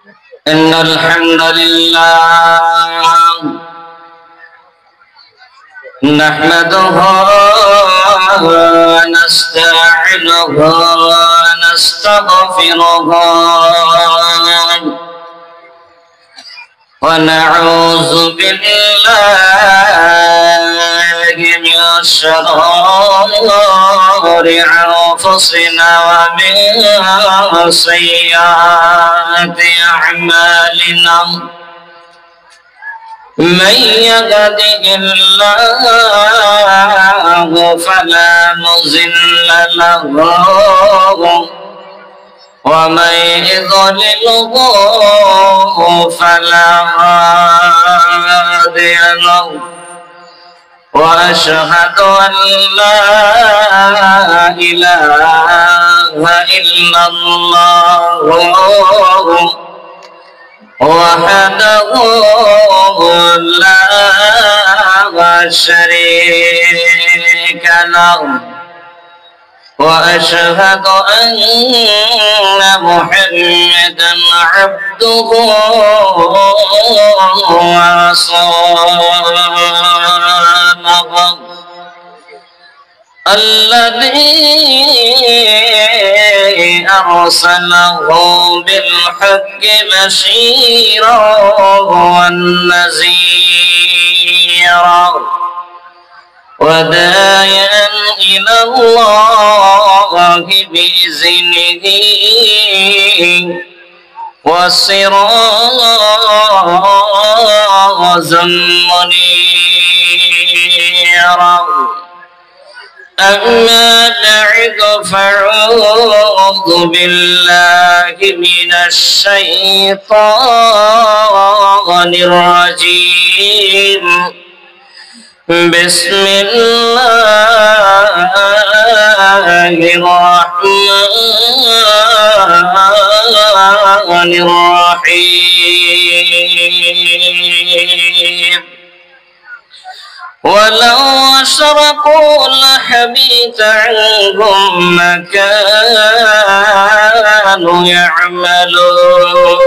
إن الحمد لله نحمده ونستعينه ونستغفره ونعوذ بالله من شرور أنفسنا ومن سيئات أعمالنا من يهده الله فلا مضل له ومن يضلله فلا هادي له وأشهد أن لا إله إلا الله وحده لا شريك له وأشهد أن محمدا عبده ورسوله الذي أرسله بالحق بشيرا ونذيرا وداعيا إلى الله بإذنه وسراجا منيرا أما بعد فأعوذ بالله من الشيطان الرجيم بسم الله الرحمن الرحيم ولو أشركوا لحبط عنهم ما كانوا يعملون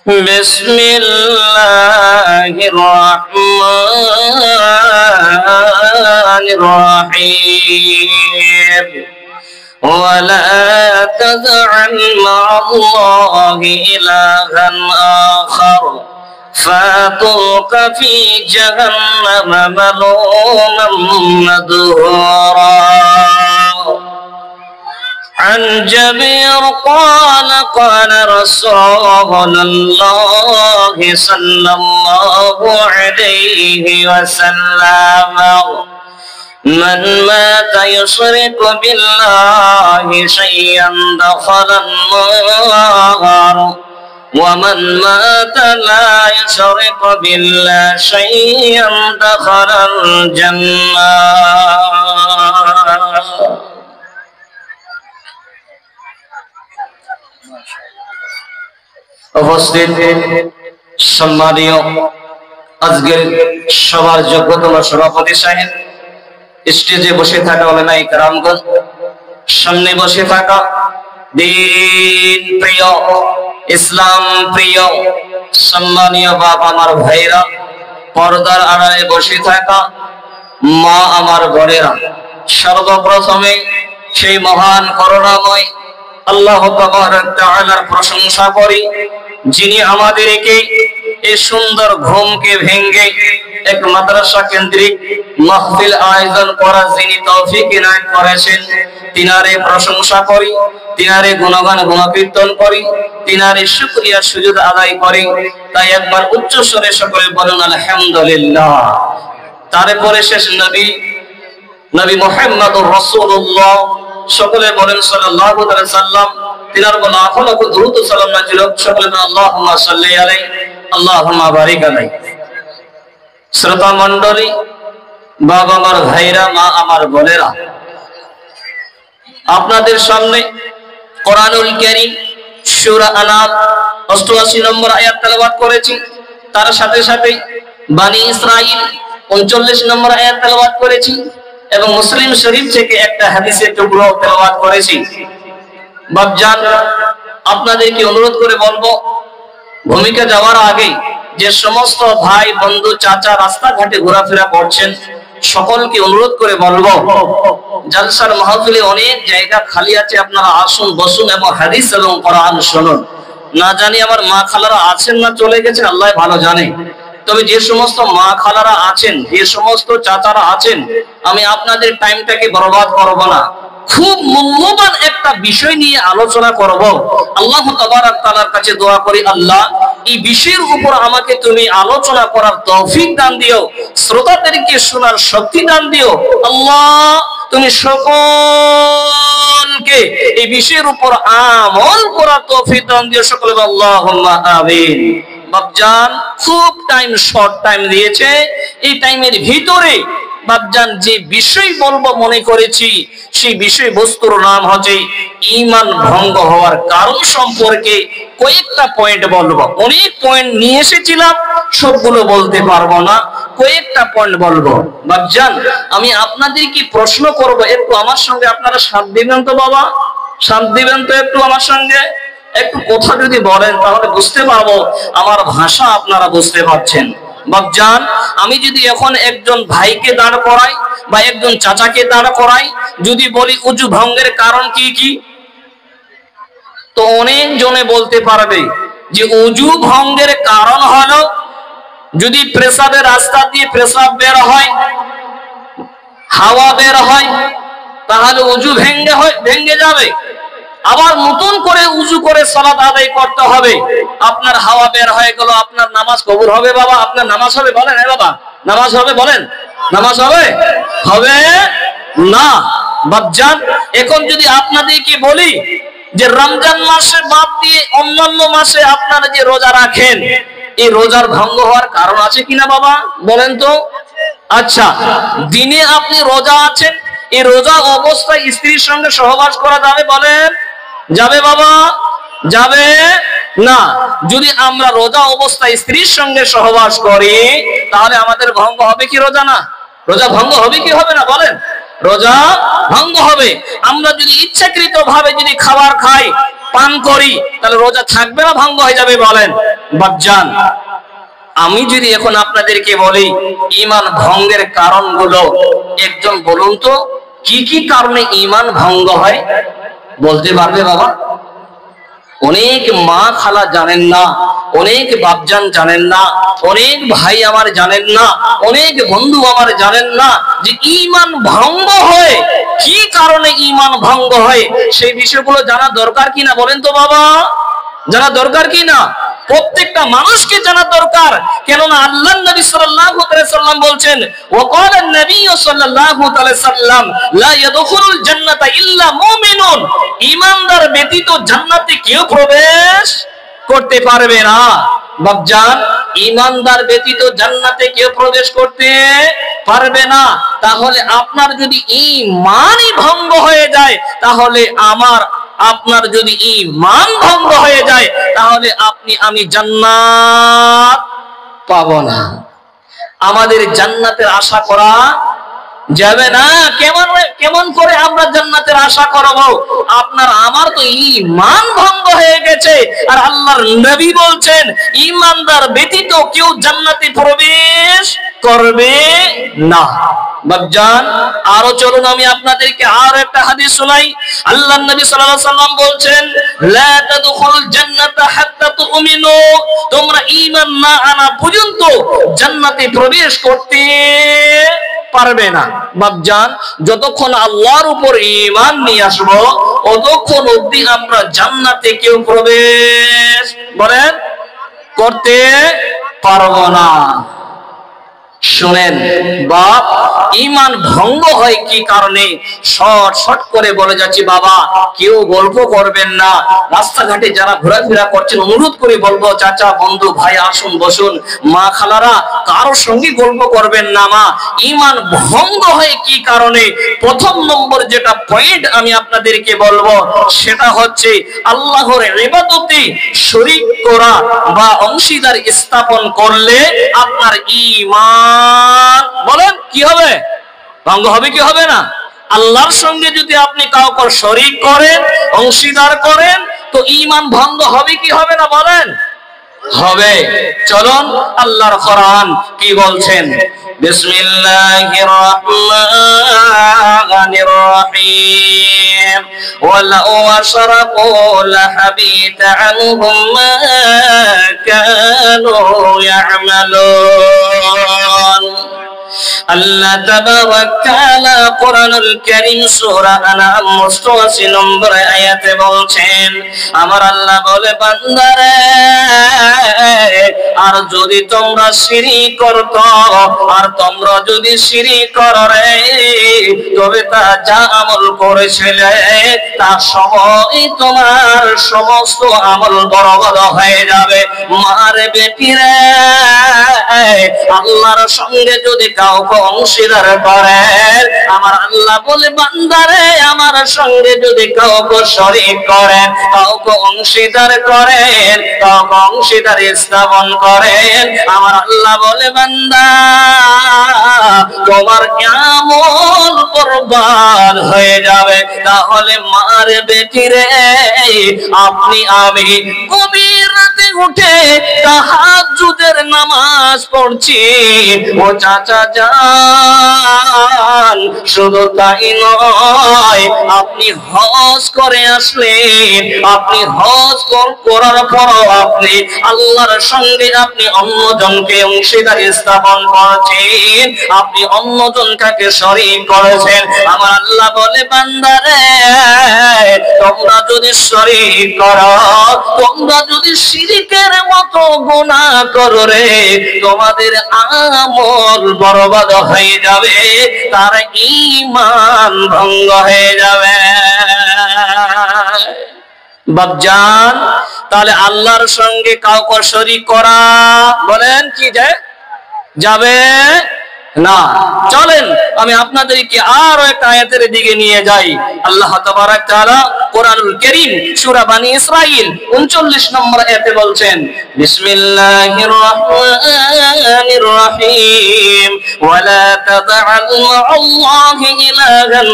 بسم الله الرحمن الرحيم ولا تجعل مع الله إلها آخر فتلق في جهنم ملوما مدحورا عن جابر قال قال رسول الله صلى الله عليه وسلم من مات يشرك بالله شيئا دخل النار ومن مات لا يشرك بالله شيئا دخل الجنة উপস্থিত সম্মানীয় আজকের সবার যোগ্যতম সভাপতি সাহেব, স্টেজে বসে থাকা ওলামায়ে কেরামগণ, সামনে বসে থাকা দিন প্রিয় ইসলাম প্রিয় সম্মানীয় বাবা আমার ভাইরা, পর্দার আড়ালে বসে থাকা মা আমার বোনেরা, সর্বপ্রথমে সেই মহান করুণাময় আল্লাহ তাবারক তাআলার প্রশংসা করি, যিনি আমাদেরকে এই সুন্দর ঘুমকে ভেঙে এক মাদ্রাসা কেন্দ্রিক মাহফিল আয়োজন করার যিনি তৌফিক ইনায়েত করেছেন, তিনারে প্রশংসা করি, তিনারে গুণগান গুণকীর্তন করি, তিনারে শুকরিয়া সুজুদ আদায় করি। তাই একবার উচ্চ স্বরে সকলে বলুন আলহামদুলিল্লাহ। তারপরে শেষ নবী মুহাম্মদুর রাসূলুল্লাহ, সকলে বলেন সাল্লাল্লাহু আলাইহি সাল্লাম। তিনার উপর লাখ লাখ দরুদ ও সালাম নাযিল হোক। সকলে বলেন আল্লাহুম্মা সাল্লি আলাইহি আল্লাহুম্মা বারিক আলাইহি। শ্রোতা মণ্ডলী, বাবা আমার ভাইরা, মা আমার বোনেরা, আপনাদের সামনে কোরআনুল কারীম সূরা আনাম 88 নম্বর আয়াত তেলাওয়াত করেছি। তার সাথে সাথে বানি ইসরাঈল 39 নম্বর আয়াত তেলাওয়াত করেছি এবং মুসলিম শরীফ থেকে একটা হাদিসের টুকরো তেলাওয়াত করেছি। বাপজান, আপনাদেরকে অনুরোধ করে বলবো, ভূমিকা যাওয়ার আগে যে সমস্ত ভাই বন্ধু চাচা রাস্তাঘাটে ঘোরাফেরা করছেন সকলকে অনুরোধ করে বলবো, জালসার মাহফিলে অনেক জায়গা খালি আছে, আপনারা আসুন বসুন এবং হাদিস এবং কোরআন শুনুন। না জানি আমার মা খালারা আছেন না চলে গেছেন, আল্লাহ ভালো জানে। তবে যে সমস্ত মা খালারা আছেন, যে সমস্ত চাচারা আছেন, আমি আপনাদের টাইমটাকে বরবাদ করব না। খুব মূল্যবান একটা বিষয় নিয়ে আলোচনা করব। আল্লাহ তাবারক তাআলার কাছে দোয়া করি, আল্লাহ এই বিষয়ের উপর আমাকে তুমি আলোচনা করার তৌফিক দান দিও, শ্রোতাদেরকে শোনার শক্তি দান দিও। আল্লাহ তুমি সকলকে এই বিষয়ের উপর আমল করার তৌফিক দান দিও, সকলে আল্লাহুম্মা আমিন। বাপজান খুব শর্ট টাইম দিয়েছে, এই টাইমের ভিতরে বাপজান যে বিষয় বলবো মনে করেছি সেই বিষয় বস্তুর নাম হচ্ছে ঈমান ভঙ্গ হওয়ার কারণ সম্পর্কে কয়েকটা পয়েন্ট বলবো। অনেক পয়েন্ট নিয়ে এসেছিলাম, সবগুলো বলতে পারবো না, কয়েকটা পয়েন্ট বলবো। বাপজান আমি আপনাদেরকে প্রশ্ন করব, একটু আমার সঙ্গে আপনারা সাথ দিবেন তো বাবা? সাথ দিবেন তো একটু আমার সঙ্গে? একটু কথা যদি বলেন তাহলে বুঝতে পারবো আমার ভাষা আপনারা বুঝতে পারছেন। বাপজান আমি যদি এখন একজন ভাইকে দাঁড় করাই বা একজন চাচাকে দাঁড় করাই, যদি বলি উজু ভঙ্গের কারণ কি কি, তো অনেক জনে বলতে পারবে যে উজু ভঙ্গের কারণ হলো যদি পেশাবের রাস্তা দিয়ে পেশাব বের হয়, হাওয়া বের হয়, তাহলে উজু ভেঙে যাবে। আবার নতুন করে উজু করে সালাত আদায় করতে হবে। আপনার হাওয়া বের হয়ে গেল, আপনার নামাজ কবুল হবে বাবা? আপনার নামাজ হবে? বলেন বাবা, নামাজ হবে? বলেন নামাজ হবে? হবে না। বাপজান এখন যদি আপনাদেরকে বলি যে রমজান মাসে বাদ দিয়ে অন্যান্য মাসে আপনারা যে রোজা রাখেন, এই রোজার ভঙ্গ হওয়ার কারণ আছে কিনা বাবা বলেন তো? আচ্ছা, দিনে আপনি রোজা আছেন, এই রোজা অবস্থায় স্ত্রীর সঙ্গে সহবাস করা যাবে? বলেন যাবে বাবা? যাবে না। যদি আমরা রোজা অবস্থায় স্ত্রীর সঙ্গে সহবাস করি তাহলে আমাদের ভঙ্গ হবে কি রোজা? না, রোজা ভঙ্গ হবে কি হবে না বলেন? রোজা ভঙ্গ হবে। আমরা যদি ইচ্ছাকৃত ভাবে যদি খাবার খাই, পান করি, তাহলে রোজা থাকবে না ভঙ্গ হয়ে যাবে? বলেন বাপজান আমি যদি এখন আপনাদেরকে বলি ঈমান ভঙ্গের কারণগুলো, একজন বলুন তো কি কি কারণে ঈমান ভঙ্গ হয়? বলতে পারবে বাবা? অনেক মা খালা জানেন না, অনেক বাপজান জানেন না, অনেক ভাই আমার জানেন না, অনেক বন্ধু আমার জানেন না যে ঈমান ভঙ্গ হয় কি কারণে, ঈমান ভঙ্গ হয় সেই বিষয়গুলো জানা দরকার কিনা বলেন তো বাবা? জানা দরকার কিনা? প্রত্যেকটা মানুষকে জানা দরকার। কেননা আল্লাহর নবী সাল্লাল্লাহু আলাইহি ওয়াসাল্লাম বলছেন, ওয়াকালা নবী সাল্লাল্লাহু আলাইহি ওয়াসাল্লাম লা ইয়াদখুলুল জান্নাতা ইল্লা মুমিনুন, ঈমানদার ব্যতীত জান্নাতে কেউ প্রবেশ করতে পারবে না। বাপজান ঈমানদার ব্যতীত জান্নাতে কেউ প্রবেশ করতে পারবে না। তাহলে আপনার যদি ঈমানই ভঙ্গ হয়ে যায়, তাহলে আপনার যদি ঈমান ভঙ্গ হয়ে যায়, তাহলে আপনি আমি জান্নাত পাবো না। আমাদের জান্নাতের আশা করা যাবে না। কেমন করে আমরা জান্নাতের আশা করব? আপনার আমার তো ঈমান ভঙ্গ হয়ে গেছে, আর আল্লাহর নবী বলছেন ঈমানদার ব্যতীত কেউ জান্নাতে প্রবেশ করবে না। বাপজান আরো চলুন আমি আপনাদেরকে আর একটা হাদিস শোনাই। আল্লাহর নবী সাল্লাল্লাহু আলাইহি ওয়াসাল্লাম বলছেন, লা তাদখুলুল জান্নাতা হাত্তা তুমিনু, তোমরা ঈমান না আনা পর্যন্ত জান্নাতে প্রবেশ করতে পারবে না। বাপজান যতক্ষণ আল্লাহর উপর ঈমান নিয়ে আসবো ততক্ষণ অবধি আমরা জান্নাতে কেউ প্রবেশ বলেন করতে পারবো না। শুনেন বাপ, ঈমান ভঙ্গ হয় কি কারণে শর্ট করে বলে যাচ্ছি বাবা, কেউ গল্প করবেন না। রাস্তাঘাটে যারা ঘোরাফেরা করছেন অনুরোধ করে বলবো, চাচা বন্ধু ভাই আসুন বসুন, মা খালারা কারোর সঙ্গে গল্প করবেন না। মা ঈমান ভঙ্গ হয় কি কারণে, প্রথম নম্বর যেটা পয়েন্ট আমি আপনাদেরকে বলবো সেটা হচ্ছে আল্লাহর ইবাদতে শরীক করা বা অংশীদার স্থাপন করলে আপনার ঈমান বলেন কি হবে? ভঙ্গ হবে কি হবে না? আল্লাহর সঙ্গে যদি আপনি কাউকে শরীক করেন, অংশীদার করেন, তো ঈমান ভঙ্গ হবে কি হবে না বলেন? হবে। চলুন আল্লাহর কোরআন কি বলছেন। বিসমিল্লাহির রহমানির রহিম। ওয়ালাউ আশরাকু লাহাবিতা আনহুম মা কানু ইয়ামালুন। আল্লাহ তাবারাক তাআলা কোরআনুল কারীম সূরা আনআম ৮৮ নম্বর আয়াতে বলছেন, আমার আল্লাহ বলে বান্দারে, আর যদি তোমরা শিরক করত, আর তোমরা যদি শিরক করো রে, তবে তা যা আমল করেছিলে তা সবই তোমার সমস্ত আমল বরবাদ হয়ে যাবে। মারে বেটিরে, আল্লাহর সঙ্গে যদি কাউকে অংশীদার করেন, আমার আল্লাহ বলে বান্দারে, আমার সঙ্গে যদি কাউকে শরীক করেন, কাউকে অংশীদার করেন, কাউকে অংশীদার স্থাপন করেন, আমার আল্লাহ বলে বান্দা তোমার আমল বরবাদ হয়ে যাবে। তাহলে মার বেটিরে, আপনি আমি গভীর রাতে উঠে তাহাজ্জুদের নামাজ পড়ছি, ও চাচা যান, শুধু তাই নয়, আপনি হজ করে আসলেন, আপনি হজ করার পরও আপনি আল্লাহর সঙ্গে আপনি অন্যজনকে অংশীদার স্থাপন করেছেন, আপনি অন্যজনকে শরীক করেছেন। আমার আল্লাহ বলে বান্দারে, তোমরা যদি শরীক করো, তোমরা যদি শিরকের মতো গুনাহ করো রে, তোমাদের আমল বরবাদ হয়ে যাবে, তার ঈমান ভঙ্গ হয়ে যাবে। বাপজান, তাহলে আল্লাহর সঙ্গে কাউকে শরীক করা বলেন কি যাবে না। চলেন আমি আপনাদেরকে আরো একটা আয়াতের দিকে নিয়ে যাই। আল্লাহ তাবারাক তাআলা কোরআনুল কারীম সূরা বনী ইসরাঈল 39 নম্বর আয়াতে বলছেন, বিসমিল্লাহির রহমানির রহিম। ওয়ালা তাদআল মা'আল্লাহি ইলাহান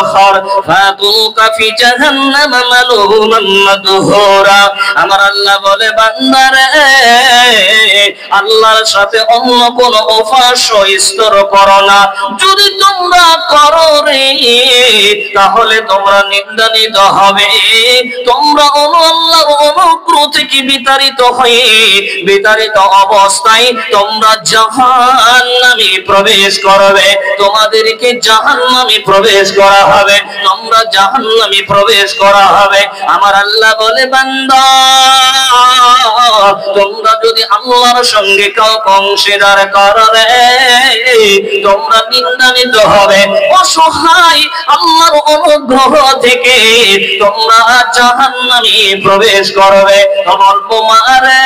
আখার ফাতুকা ফি জাহান্নাম মালউমান মাদহুরা। আমার আল্লাহ বলে বান্দারে, আল্লাহর সাথে অন্য কোন উপাস্য স্তর করো না। যদি তোমরা করো রে, তাহলে তোমরা নিন্দানিত হবে, তোমরা আল্লাহর অনুগ্রহ থেকে বিতাড়িত হয়ে বিতাড়িত অবস্থায় তোমরা জাহান্নামে প্রবেশ করবে, তোমাদেরকে জাহান্নামে প্রবেশ করা হবে, তোমরা জাহান্নামে প্রবেশ করা হবে। আমার আল্লাহ বলে বান্দা, তোমরা যদি আল্লাহর সঙ্গে কাউকে অংশীদার করো রে, তোমরা নিন্দানিত হবে, অসহায় আল্লাহর অনুগ্রহ থেকে তোমরা জাহান্নামে প্রবেশ করবে। তোমার মারে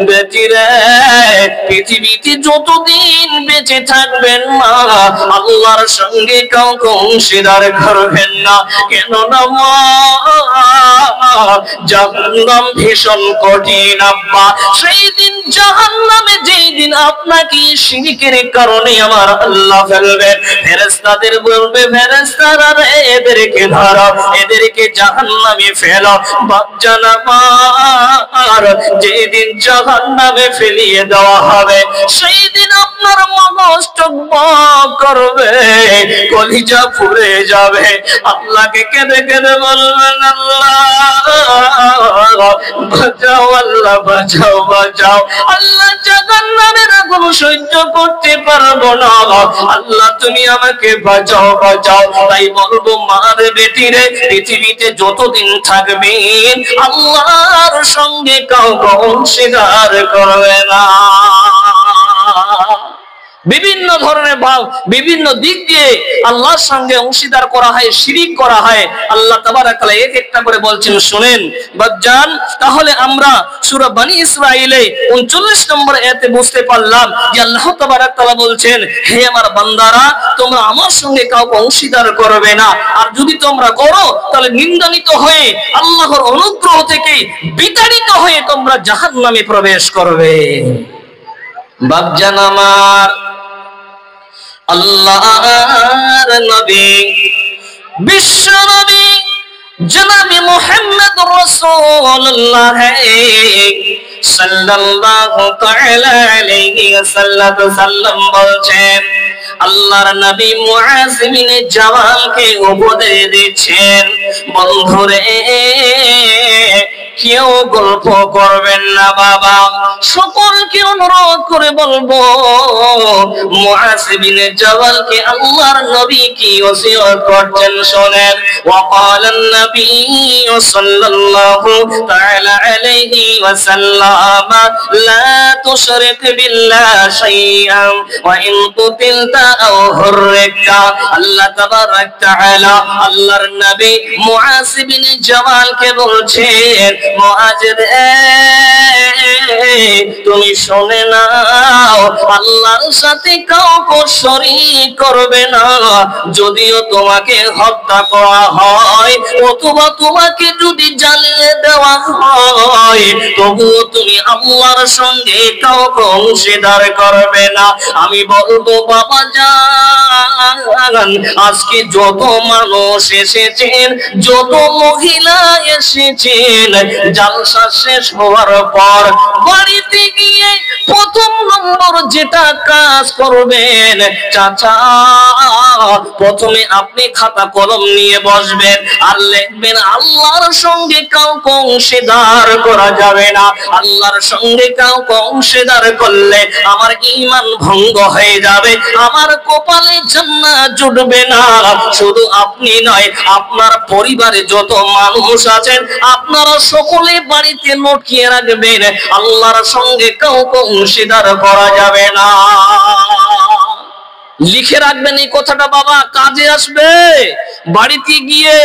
বেটিরে, পৃথিবীতে যতদিন বেঁচে থাকবেন না, আল্লাহর সঙ্গে কাউকে অংশীদার করবেন না। কেননা জাহান্নাম ভীষণ কঠিন আব্বা। সেই দিন জাহান্নামে, যেই দিন আপনাকে শিরকের কারণে আমার আল্লাহ ফেলবেন, ফেরেশতাদের বলবে, ফেরেশতারা রে, এদেরকে ধরো, এদেরকে জাহান্নামে ফেলো। বাপজান আমার, যেই দিন জাহান্নামে ফেলিয়ে দেওয়া হবে, সেই দিন আপনার মগজ টকবক করবে, কলিজা পুড়ে যাবে। আল্লাহকে কেঁদে কেঁদে বলবেন, আল্লাহ বাঁচাও, আল্লাহ বাঁচাও, বাঁচাও। আল্লাহ জাহান্নামের আগুন সহ্য করতে পারবো না, আল্লাহ তুমি আমাকে বাঁচাও, বাঁচাও। তাই বলবো মার বেটিরে, পৃথিবীতে যতদিন থাকবেন আল্লাহর সঙ্গে কাউকে অংশীদার করবে না। বিভিন্ন ধরনের ভাব, বিভিন্ন দিক দিয়ে আল্লাহর সঙ্গে অংশীদার করা হয়, শিরিক করা হয়। আল্লাহ তাবারাক তাআলা এক একটা করে বলছেন, শুনেন বাজান। তাহলে আমরা সূরা বনী ইসরাঈলে 39 নম্বর আয়াতে বুঝতে পারলাম যে আল্লাহ তাবারাক তাআলা বলছেন, হে আমার বান্দারা, তোমরা আমার সঙ্গে কাউকে অংশীদার করবে না, আর যদি তোমরা করো তাহলে নিন্দানিত হয়ে আল্লাহর অনুগ্রহ থেকে বিতাড়িত হয়ে তোমরা জাহান্নামে প্রবেশ করবে। বাপজান আমার, আল্লাহর নবী, বিশ্ব নবী जनाबी मोहम्मद रसूलुल्लाह সাল্লাল্লাহু তাআলা আলাইহি ওয়াসাল্লাম বলছেন, আল্লাহর নবী মুআজ বিন জাবালকে উপদেশ দিচ্ছেন, বন্ধুরে কেউ গল্প করবেন না বাবা, সকলকে অনুরোধ করে বলবো মুআজ বিন জাবালকে আল্লাহর নবী কি ওসিয়ত করছেন শোনেন। ওয়াকালান নবী সাল্লাল্লাহু তাআলা আলাইহি ওয়াসাল্লাম লা তুশরিক বিল্লাহি শাইআন ওয়া ইন কুতিলতা আও হুররিকতা। আল্লাহ তাবারাক তাআলা আল্লাহর নবী মুআজ বিন জাবালকে বলছেন, মুআজ রে তুমি শুনে নাও, আল্লাহর সাথে কাউকে শরীক করবে না, যদিও তোমাকে হত্যা করা হয় অথবা তোমাকে যদি জ্বালিয়ে দেওয়া হয়, তবুও তুমি আল্লাহর সঙ্গে কাউকে অংশীদার করবে না। আমি বলবো বাবা জান, আজকে যত মানুষ এসেছেন, যত মহিলা এসেছেন, জালসা শেষ হওয়ার পর বাড়িতে গিয়ে প্রথম নম্বর যেটা কাজ করবেন চাচা, প্রথমে আপনি খাতা কলম নিয়ে বসবেন আর লিখবেন আল্লাহর সঙ্গে কাউকে অংশীদার করা যাবে না। আল্লাহর সঙ্গে কাউকে অংশীদার করলে আমার ঈমান ভঙ্গ হয়ে যাবে, আমার কপালে জান্নাত জুটবে না। শুধু আপনি নয়, আপনার পরিবারে যত মানুষ আছেন আপনারা সকলে বাড়িতে লটকিয়ে রাখবেন আল্লাহর সঙ্গে কাউকে অংশীদার করা যাবে না। লিখে রাখবেন এই কথাটা বাবা, কাজে আসবে। বাড়িতে গিয়ে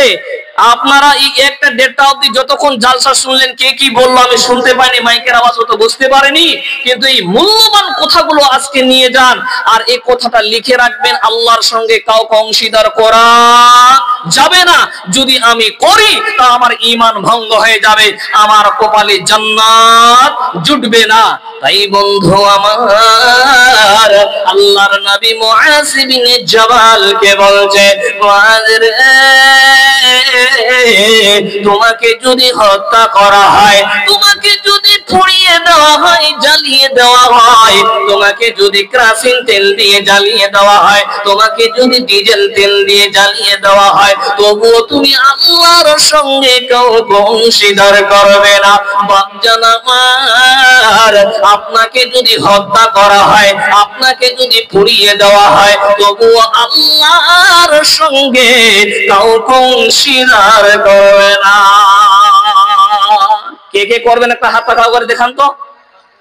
আপনারা এই একটা দেড়টা অবধি যতক্ষণ জালসা শুনলেন, কে কি বললো আমি শুনতে পাইনি, মাইকের আওয়াজ হতো বুঝতে পারিনি, কিন্তু এই মূল্যবান কথাগুলো আজকে নিয়ে যান আর এই কথাটা লিখে রাখবেন, আল্লাহর সঙ্গে কাউকে অংশীদার করা যাবে না। যদি আমি করি তা আমার ঈমান ভঙ্গ হয়ে যাবে, আমার কপালে জান্নাত জুটবে না। তাই বন্ধু আমার, আল্লাহর নবী মুআজ বিন জাবালকে বলছে, মুআজ রে তোমাকে যদি হত্যা করা হয়, তোমাকে যদি পুড়িয়ে দেওয়া হয়, জ্বালিয়ে দেওয়া হয়, তোমাকে যদি কেরোসিন তেল দিয়ে জ্বালিয়ে দেওয়া হয়, তোমাকে যদি ডিজেল তেল দিয়ে জ্বালিয়ে দেওয়া হয়, তবুও তুমি আল্লাহর সঙ্গে কাউকে অংশীদার করবে না। বাপজান আমার, আপনাকে যদি হত্যা করা হয়, আপনাকে যদি পুড়িয়ে দেওয়া হয়, তবুও আল্লাহর সঙ্গে কাউকে অংশীদার করবে না। কে কে করবেন একটা হাত পাখা করে দেখান তো,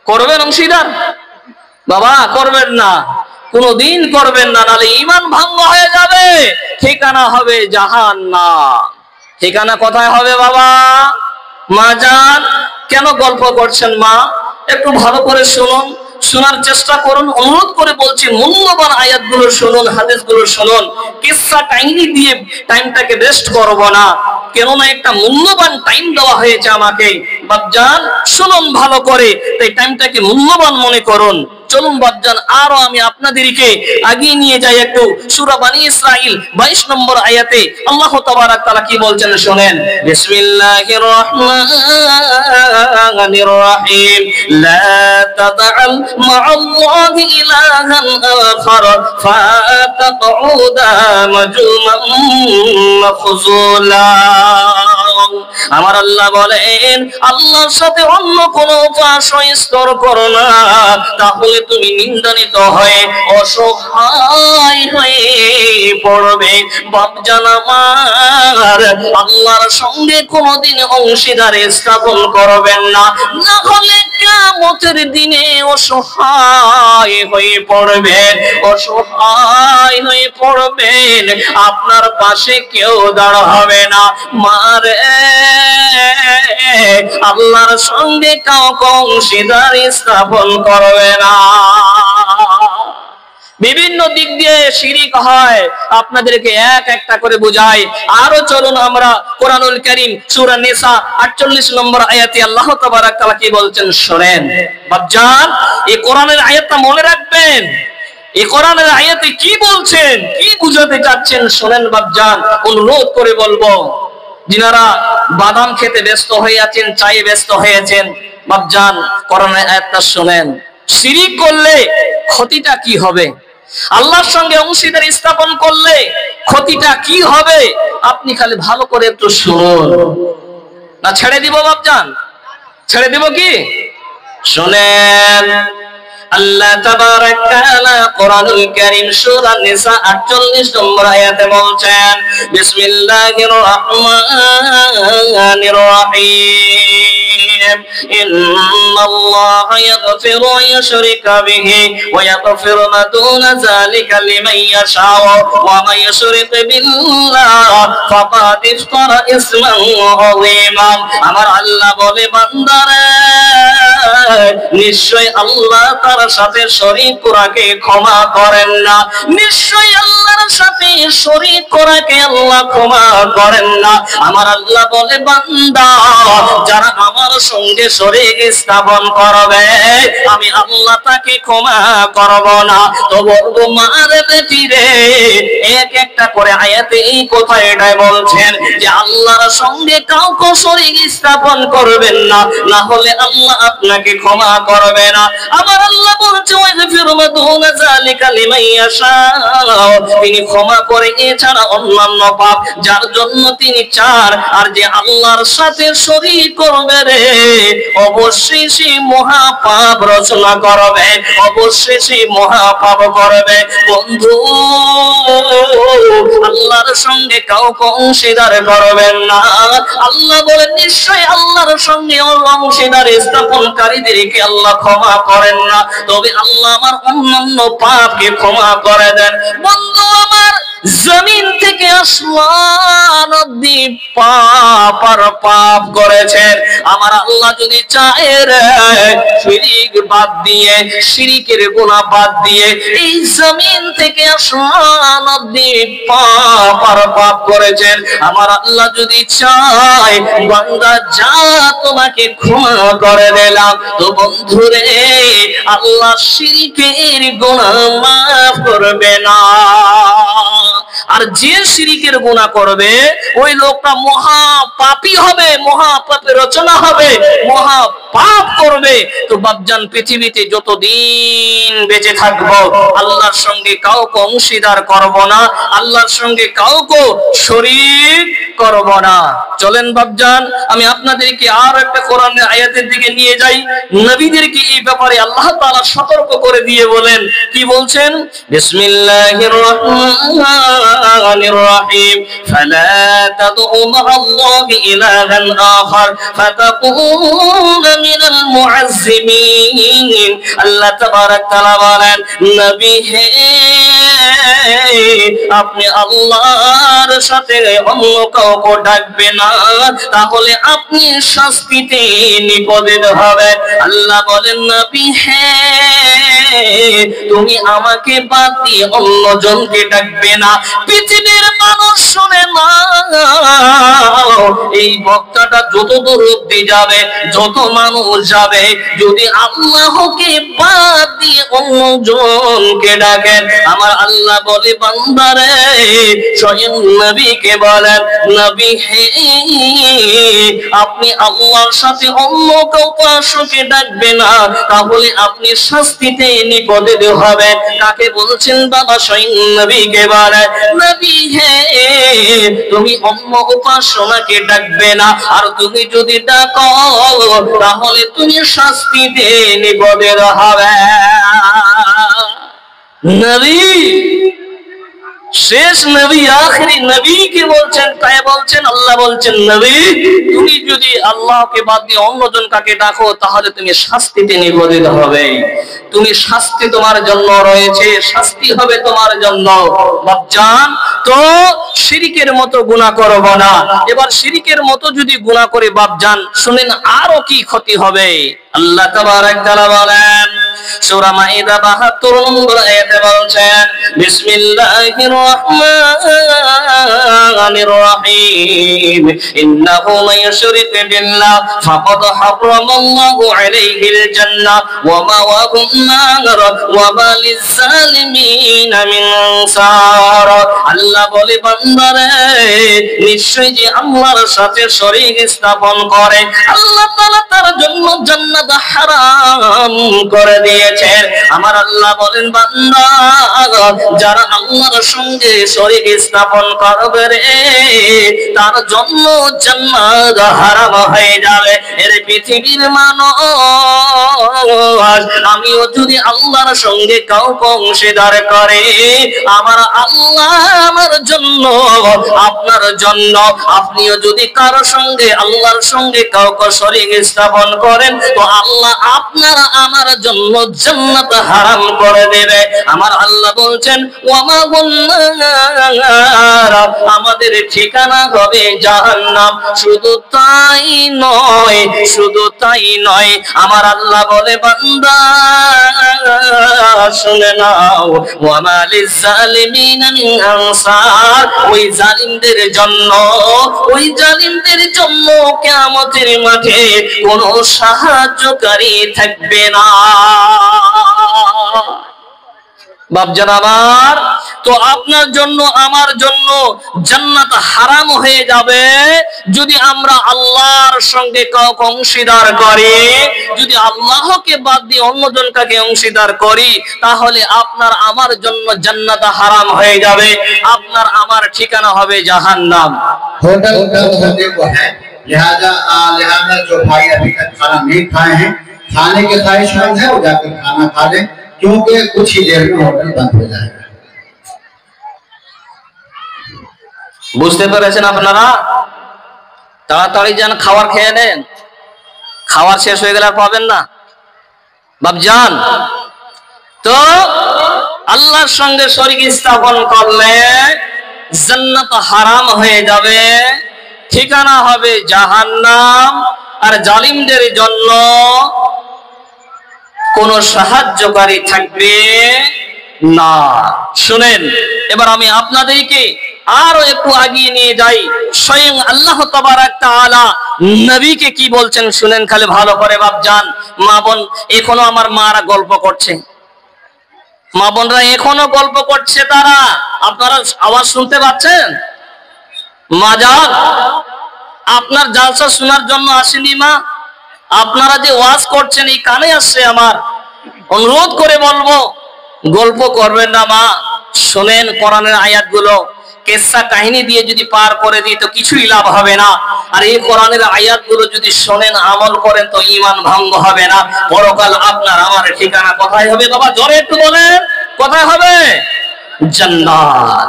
করবেন অংশীদার? বাবা করবেন না, কোনদিন করবেন না, নাহলে ঈমান ভঙ্গ হয়ে যাবে, ঠিকানা হবে জাহান্নাম। ঠিকানা কোথায় হবে বাবা? মা জান কেন গল্প করছেন মা? একটু ভালো করে শুনুন, শোনার চেষ্টা করুন, অনুরোধ করে বলছি মূল্যবান আয়াতগুলো শুনুন, হাদিসগুলো শুনুন। কিসসা কাহিনী দিয়ে টাইমটাকে ওয়েস্ট করব না, কেননা একটা মূল্যবান টাইম দেওয়া হয়েছে আমাকে। বাপজান শুনুন ভালো করে, তাই টাইমটাকে মূল্যবান মনে করুন। চলুন বাপজান আরো আমি আপনাদেরকে আগিয়ে নিয়ে যাই একটু। সূরা বনী ইসরাঈল 22 নম্বর আয়াতে আল্লাহ তাবারাক তাআলা কি বলছেন শুনেন। বিসমিল্লাহির রাহমানির রাহিম। লা তাদআল মা'আল্লাহি ইলাহান আখার ফাতাকউদা মাজুমান মাখজুলা। আমার আল্লাহ বলেন, আল্লাহর সাথে অন্য কোন উপাস্য স্তর করো না, তাহলে তুমি নিন্দানিত হয়ে অসহায় হয়ে পড়বে। বাপজান আমার, আল্লাহর সঙ্গে কোনদিন অংশীদার স্থাপন করবেন না, না হলে কিয়ামতের দিনে অসহায় হয়ে পড়বেন, অসহায় হয়ে পড়বেন, আপনার পাশে কেউ দাঁড়াবে না। মারে আল্লাহর সঙ্গে কাউকে অংশীদার স্থাপন করবে না। বিভিন্ন দিক দিয়ে শিরিক হয়, আপনাদেরকে এক একটা করে বুঝাই। আরো চলুন আমরা কোরআনুল কারীম সূরা নিসা 48 নম্বর আয়াতে আল্লাহ তাবারাক তাআলা কি বলছেন শুনেন। বাপজান এই কোরআনের আয়াতটা মনে রাখবেন, এই কোরআনের আয়াতে কি বলছেন, কি বুঝাতে চাচ্ছেন শুনেন বাপজান, অনুরোধ করে বলবো। যিনারা বাদাম খেতে ব্যস্ত হয়ে আছেন, চায়ে ব্যস্ত হয়েছেন, বাপজান কোরআনের আয়াতটা শুনেন। শিরিক করলে ক্ষতিটা কি হবে, আল্লাহর সঙ্গে অংশীদার স্থাপন করলে ক্ষতিটা কি হবে, আপনি খালি ভালো করে একটু শুনুন। না ছেড়ে দিব বাপজান, ছেড়ে দিব কি? শুনেন, আল্লাহ তাবারাক তাআলা কোরআনুল কারীম সূরা নিসা 48 নম্বর আয়াতে বলছেন, বিসমিল্লাহির রহমানির রহিম, ইন্নাল্লাহা ইয়াগফিরু আন ইউশরিকা বিহি ওয়া ইয়াগফিরু মা দুনা যালিকা লিমান ইয়াশাউ ওয়া মান ইউশরিক বিল্লাহি ফাকাদ ইফতারা ইসমান আযীমা। আমার আল্লাহ বলে, বান্দারে নিশ্চয় আল্লাহ তার সাথে শরীক করাকে ক্ষমা করেন না, নিশ্চয় আল্লাহর সাথে শরীক করাকে আল্লাহ ক্ষমা করেন না। আমার আল্লাহ বলে, বান্দা যারা আমার সঙ্গে শরীক স্থাপন করবে আমি আল্লাহ তাকে ক্ষমা করব না। তো বলবো মারে বেটিরে, এক একটা করে আয়াতে এই কথা এটাই বলছেন যে আল্লাহর সঙ্গে কাউকে শরীক স্থাপন করবেন না, না হলে আল্লাহ আপনাকে ক্ষমা করবে না। আমার আল্লাহ বলছে, ওয়াগফিরু মা দুনা যালিকা লিমান ইয়াশাউ, তিনি ক্ষমা করে এছাড়া অন্যান্য পাপ যার জন্য তিনি চান। আর যে আল্লাহর সাথে শরীক করবে রে, অবশ্যই সে মহা পাপ রচনা করবে, অবশ্যই সে মহা পাপ করবে। বন্ধু, আল্লাহর সঙ্গে কাউকে অংশীদার করবেন না। আল্লাহ বলেন, নিশ্চয় আল্লাহর সঙ্গে অংশীদার স্থাপনকারীদেরকে আল্লাহ ক্ষমা করেন না, তবে আল্লাহ আমার অন্যান্য পাপকে ক্ষমা করে দেন। বন্ধু আমার, জমিন থেকে আসমান অবধি পাপ আর পাপ করেছেন। আমার আল্লাহ যদি চায় রে, শিরিক বাদ দিয়ে, শিরিকের গুনাহ বাদ দিয়ে এই জমিন থেকে আসমান অবধি পাপ আর পাপ করেছেন। আমার আল্লাহ যদি চায়, বান্দা যা তোমাকে ক্ষমা করে দিলাম। তো বন্ধুরে, আল্লাহ শিরিকের গুনাহ মাফ করবে না। আর যে শিরিকের গুনাহ করবে ওই লোকটা মহা পাপী হবে, মহা পাপের রচনা হবে, মহা পাপ করবে। তো বাপজান, পৃথিবীতে যতদিন বেঁচে থাকবো আল্লাহর সঙ্গে কাউকে অংশীদার করব না, আল্লাহর সঙ্গে কাউকে শরীক করব না। চলেন বাপজান, আমি আপনাদেরকে আর একটা কোরআনের আয়াতের দিকে নিয়ে যাই। নবীদেরকে এই ব্যাপারে আল্লাহ তাআলা সতর্ক করে দিয়ে বলেন, কি বলছেন? বিসমিল্লাহির রহমানির রহিম, ফালা তাদউ মা'আল্লাহি ইলাহান আখার ফাতাকুনা মিনাল মুআজ্জিমিন। আল্লাহ তাবারাক তাআলা বলেন, নবী হে, আপনি আল্লাহর সাথে অন্য কাউকে ডাকবেন না, তাহলে আপনি শাস্তিতে নিপতিত হবেন। আল্লাহ বলেন, নবী হে, তুমি আমাকে বাদ দিয়ে অন্য জনকে ডাকবে না। পৃথিবীর মানুষ শুনে না, এই বক্তাটা যত দূর অব্দি যাবে, যত মানুষ যাবে, যদি আল্লাহকে বাদ দিয়ে অন্য জনকে ডাকেন, আমার আল্লাহ বলে, বান্দারে স্বয়ং নবীকে বলেন, নবী হে, আপনি আল্লাহর সাথে অন্য কাউকে ডাকবে না, তাহলে আপনি শাস্তিতে নিপতিত হবেন। কাকে বলছেন বাবা? স্বয়ং নবীকে বলেন, নবী হে, তুমি অন্য উপাসনাকে ডাকবে না, আর তুমি যদি ডাকো তাহলে তুমি শাস্তিতে নিপতিত হবে। নবী, শেষ নবী, আখেরি নবীকে বলছেন, তাই বলছেন, আল্লাহ বলছেন, নবী তুমি যদি আল্লাহকে বাদ দিয়ে অন্যজন কাকে ডাকো তাহলে তুমি শাস্তিতে নিপতিত হবে। তুমি শাস্তি তোমার জন্য রয়েছে, শাস্তি হবে তোমার জন্য। বাপজান, তো শিরিকের মতো গুনাহ করব না। এবার শিরিকের মতো যদি গুনাহ করে বাপজান, শুনেন আরো কি ক্ষতি হবে। আল্লাহ তাবারাক তাআলা বলেন, সূরা মাইদা 72 নম্বর আয়াতে বলছেন বিসমিল্লাহির রহমানির রহিম ইন্নাহু মান ইউশরিক বিল্লাহ ফাকাদ হারামাল্লাহু আলাইহিল জান্নাহ ওয়া মাওয়াহুন নার ওয়া মা লিয-যালিমিন মিন আনসার। আল্লাহ বলে বান্দারে নিশ্চয়ই যে আল্লাহর সাথে শরীক স্থাপন করে আল্লাহ তাআলা তার জন্য জান্নাত হারাম করে দিয়েছেন। আমার আল্লাহ বলেন বান্দা যারা আল্লাহর সঙ্গে শরীক স্থাপন করবে রে তার জন্য জান্নাত হারাম হয়ে যাবে। এর পৃথিবীর মানুষ আমিও যদি আল্লাহর সঙ্গে কাউকে অংশীদার করে আমার আল্লাহ আমার জন্য আপনার জন্য আপনিও যদি কারো সঙ্গে আল্লাহর সঙ্গে কাউকে শরীক স্থাপন করেন তো আল্লাহ আপনার আমার জন্য জান্নাত হারাম করে দেবে। আমার আল্লাহ বলছেন ওয়ামা গুন্নার আমাদের ঠিকানা হবে জাহান্নাম। শুধু তাই নয় আমার আল্লাহ বলে বান্দা শুনে নাও ওয়ামা লিয-যালিমিন মিন আনসার ওই জালিমদের জন্য কিয়ামতের মাঠে কোনো সাহায্যকারী থাকবে না। বাপজান আমার তো আপনার জন্য আমার জন্য জান্নাত হারাম হয়ে যাবে যদি আমরা আল্লাহর সঙ্গে কাউকে অংশীদার করি। যদি আল্লাহকে বাদ দিয়ে অন্যজনকে অংশীদার করি তাহলে আপনার আমার জন্য জান্নাত হারাম হয়ে যাবে, আপনার আমার ঠিকানা হবে জাহান্নাম। होटल का धंधे को है लिहाजा जो भाई अभी तक खाना नहीं खाए हैं खाने के ख्वाहिशमंद है वो जाकर खाना खा लें क्योंकि कुछ ही देर में होटल बंद हो जाएगा। বুঝতে পেরেছেন আপনারা? তাড়াতাড়ি যান খাবার খেয়ে নেন, খাবার শেষ হয়ে গেলে আর পাবেন না বাপজান। তো আল্লাহর সঙ্গে শরীক স্থাপন করলে জান্নাত হারাম হয়ে যাবে, ঠিকানা হবে জাহান্নাম। আর জালিমদের জন্য কোনো সাহায্যকারী থাকবে না। শুনেন এবার আমি আপনাদেরকে আরো একটু আগিয়ে নিয়ে যাই। স্বয়ং আল্লাহ তাবারাক তাআলা নবীকে কি বলছেন শুনেন খালি ভালো করে বাপজান। মা বোন এখনো আমার মারা গল্প করছে, মা বোনরা এখনো গল্প করছে তারা, আপনারা আওয়াজ শুনতে পাচ্ছেন? মাজার আপনার জালসা শোনার জন্য আসেনি মা, আপনারা যে ওয়াজ করছেন এই কানে আসছে। আমার অনুরোধ করে বলবো গল্প করবেন না মা, শোনেন কোরআনের আয়াতগুলো। কিসসা কাহিনী দিয়ে যদি পার করে দিই তো কিছুই লাভ হবে না। আর এই কোরআনের আয়াতগুলো যদি শোনেন আমল করেন তো ঈমান ভঙ্গ হবে না। পরকাল আপনার আমার ঠিকানা কোথায় হবে বাবা? জোরে একটু বলেন, কোথায় হবে? জান্নাত।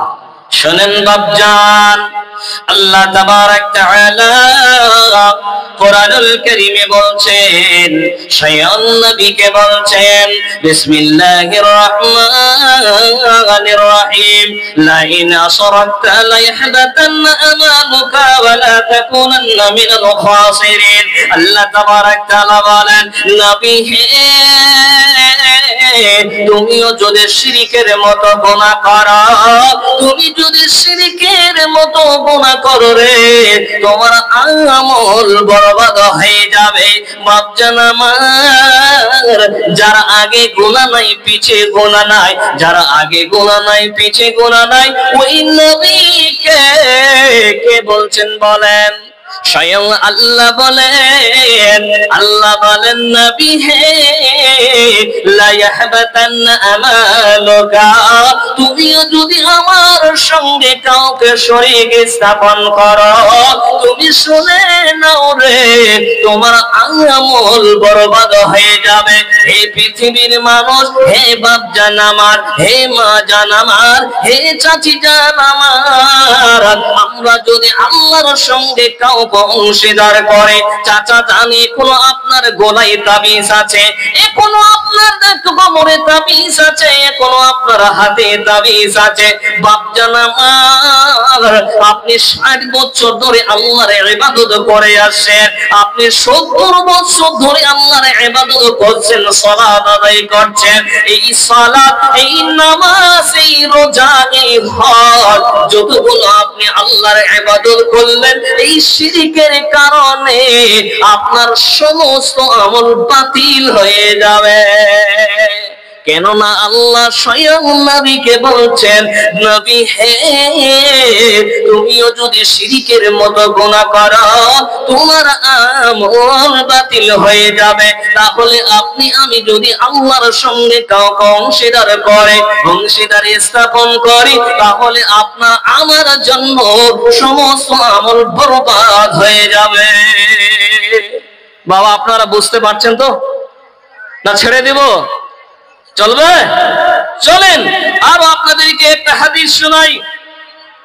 শোনেন বাপজান, আল্লাহ তাবারাক তাআলা কোরআনুল কারীমে বলছেন, স্বয়ং নবীকে বলছেন বিসমিল্লাহির রহমানির রহিম লা ইন আশরাকতা লা ইয়াহবাতান্না আমালুকা ওয়া লা তাকুনান্না মিনাল খাসিরিন। আল্লাহ তাবারাক তাআলা বলেন নবী হে তুমিও যদি শিরকের মতো গুনাহ করো, তুমি যদি শিরকের মতো গুনাহ করো রে তোমার আমল বরবাদ হয়ে যাবে। বাপজান আমার যারা আগে গুনাহ নাই পিছে গুনাহ নাই, যারা আগে গুনাহ নাই পিছে গুনাহ নাই ওই নবীকে কে বলছেন বলেন? স্বয়ং আল্লাহ বলেন নবী হে লা ইয়াহবাতান্না আমালুকা, তুমিও যদি আমার সঙ্গে কাউকে শরীক স্থাপন করো তুমি শুনে নাও রে তোমার আমল বরবাদ হয়ে যাবে। হে পৃথিবীর মানুষ, হে বাপ জান আমার, হে মা জান আমার, হে চাচি জান আমার, আমরা যদি আল্লাহর সঙ্গে কাউকে অংশীদার করে, চাচা জানি কোনো আপনার গলায় তাবিজ আছে, এখনো আপনার কোমরে তাবিজ আছে, এখনো আপনার হাতে তাবিজ আছে, বাপ জান আমার আপনি 60 বছর ধরে আল্লাহর আল্লাহর ইবাদত করে আসেন, আপনি 70 বছর ধরে আল্লাহর ইবাদত করছেন, সালাত আদায় করছেন, এই সালাত, এই নামাজ, এই রোজা, এই হজ, যতগুলো আপনি আল্লাহর ইবাদত করলেন, এই শিরকের কারণে আপনার সমস্ত আমল বাতিল হয়ে যাবে। কেননা আল্লাহ স্বয়ং নবীকে বলছেন, নবী হে, তুমিও যদি শিরকের মতো গুনাহ করো, তোমার আমল বাতিল হয়ে যাবে। তাহলে আপনি আমি যদি আল্লাহর সঙ্গে কাউকে অংশীদার করে, অংশীদার স্থাপন করি, তাহলে আপনার আমার জন্য সমস্ত আমল বরবাদ হয়ে যাবে। বাবা, আপনারা বুঝতে পারছেন তো, না ছেড়ে দিব? চলবে? চলেন আর আপনাদেরকে একটা হাদিস শোনাই।